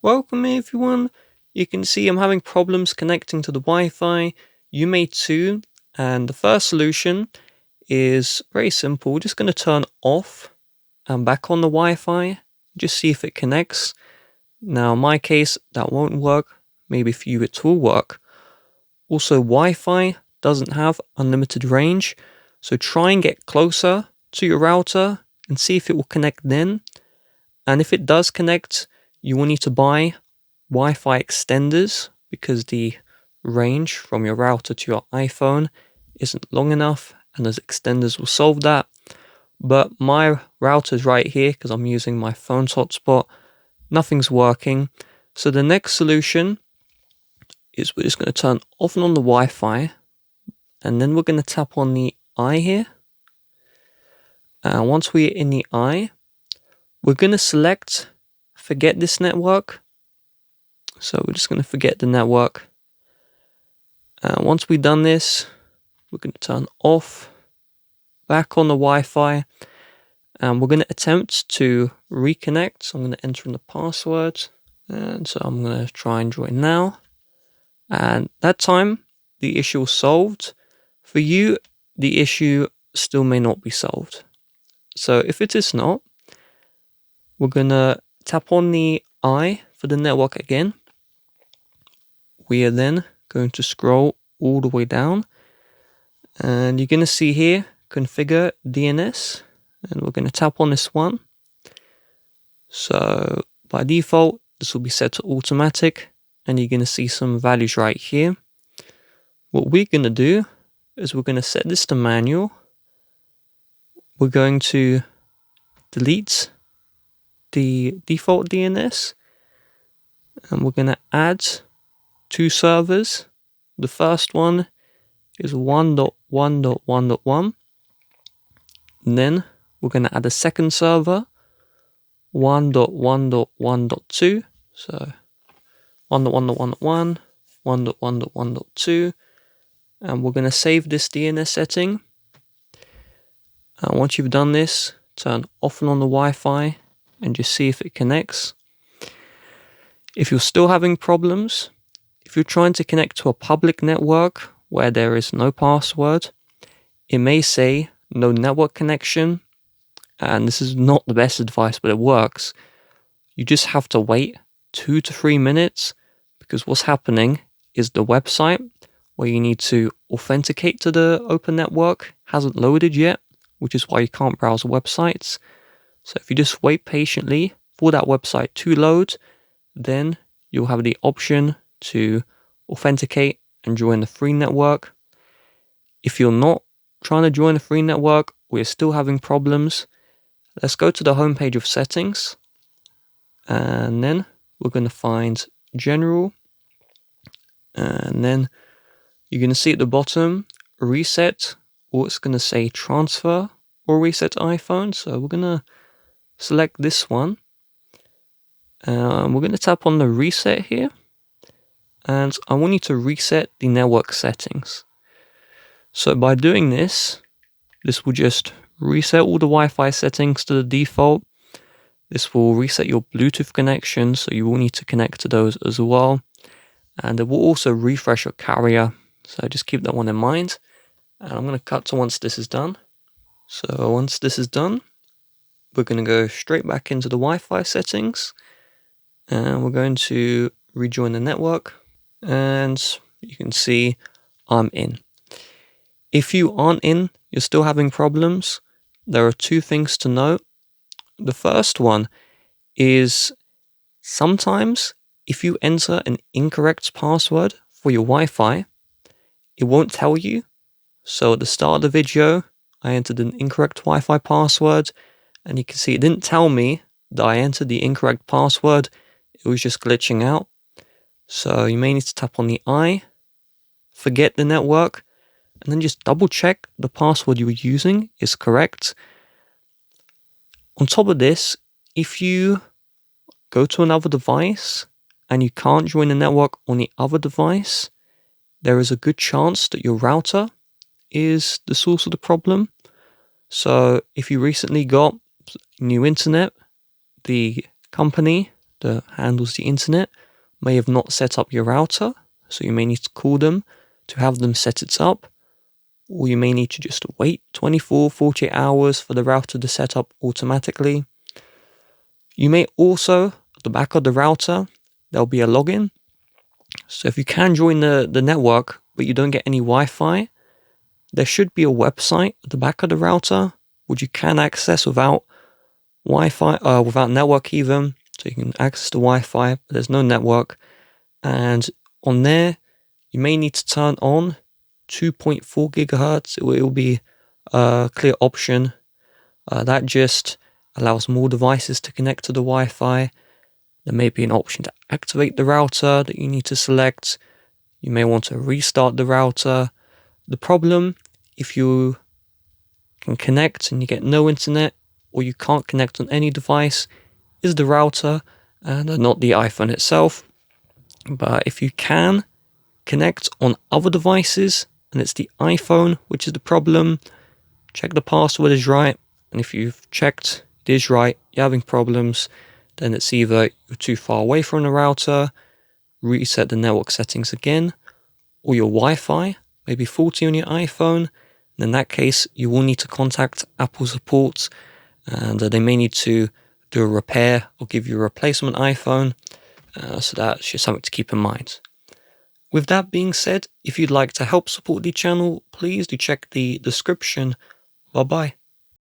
Welcome everyone. You can see I'm having problems connecting to the Wi-Fi. You may too. And the first solution is very simple. We're just going to turn off and back on the Wi-Fi. Just see if it connects. Now in my case, that won't work. Maybe for you it will work. Also, Wi-Fi doesn't have unlimited range. So try and get closer to your router and see if it will connect then. And if it does connect, you will need to buy Wi-Fi extenders because the range from your router to your iPhone isn't long enough, and those extenders will solve that. But my router's right here because I'm using my phone's hotspot. Nothing's working. So the next solution is we're just going to turn off and on the Wi-Fi, and then we're going to tap on the eye here. And once we're in the eye, we're going to select forget this network. So we're just going to forget the network. Once we've done this, we're going to turn off, back on the Wi-Fi, and we're going to attempt to reconnect. So I'm going to enter in the password, and so I'm going to try and join now. And that time, the issue was solved. For you, the issue still may not be solved. So if it is not, we're going to tap on the eye for the network again. We are then going to scroll all the way down, and you're going to see here configure DNS, and we're going to tap on this one. So by default, this will be set to automatic, and you're going to see some values right here. What we're going to do is we're going to set this to manual. We're going to delete the default DNS, and we're going to add two servers. The first one is 1.1.1.1. Then we're going to add a second server, 1.1.1.2. So 1.1.1.1, 1.1.1.2. And we're going to save this DNS setting. And once you've done this, turn off and on the Wi-Fi and just see if it connects. If you're still having problems, if you're trying to connect to a public network where there is no password, it may say no network connection. And this is not the best advice, but it works. You just have to wait 2 to 3 minutes, because what's happening is the website where you need to authenticate to the open network hasn't loaded yet, which is why you can't browse websites. So if you just wait patiently for that website to load, then you'll have the option to authenticate and join the free network. If you're not trying to join the free network, or you're still having problems, let's go to the homepage of settings, and then we're going to find general, and then you're going to see at the bottom reset, or it's going to say transfer or reset iPhone. So we're going to select this one. We're going to tap on the reset here, and I want you to reset the network settings. So by doing this, this will just reset all the Wi-Fi settings to the default. This will reset your Bluetooth connection, so you will need to connect to those as well. And it will also refresh your carrier, so just keep that one in mind. And I'm going to cut to once this is done. So once this is done, we're going to go straight back into the Wi-Fi settings, and we're going to rejoin the network, and you can see I'm in. If you aren't in, you're still having problems, there are two things to note. The first one is sometimes if you enter an incorrect password for your Wi-Fi, it won't tell you. So at the start of the video, I entered an incorrect Wi-Fi password, and you can see it didn't tell me that I entered the incorrect password. It was just glitching out. So you may need to tap on the eye, forget the network, and then just double check the password you were using is correct. On top of this, if you go to another device and you can't join the network on the other device, there is a good chance that your router is the source of the problem. So if you recently got new internet, the company that handles the internet may have not set up your router, so you may need to call them to have them set it up, or you may need to just wait 24, 48 hours for the router to set up automatically. You may also, at the back of the router, there'll be a login. So if you can join the network, but you don't get any Wi-Fi, there should be a website at the back of the router which you can access without Wi-Fi, without network even. So you can access the Wi-Fi, but there's no network. And on there, you may need to turn on 2.4 gigahertz. It will be a clear option. That just allows more devices to connect to the Wi-Fi. There may be an option to activate the router that you need to select. You may want to restart the router. The problem, if you can connect and you get no internet, or you can't connect on any device, is the router and not the iPhone itself. But if you can connect on other devices and it's the iPhone which is the problem, check the password is right. And if you've checked it is right, you're having problems, then it's either you're too far away from the router, reset the network settings again, or your Wi-Fi may be faulty on your iPhone. And in that case, you will need to contact Apple support, and they may need to do a repair or give you a replacement iPhone. So that's just something to keep in mind. With that being said, if you'd like to help support the channel, please do check the description. Bye bye.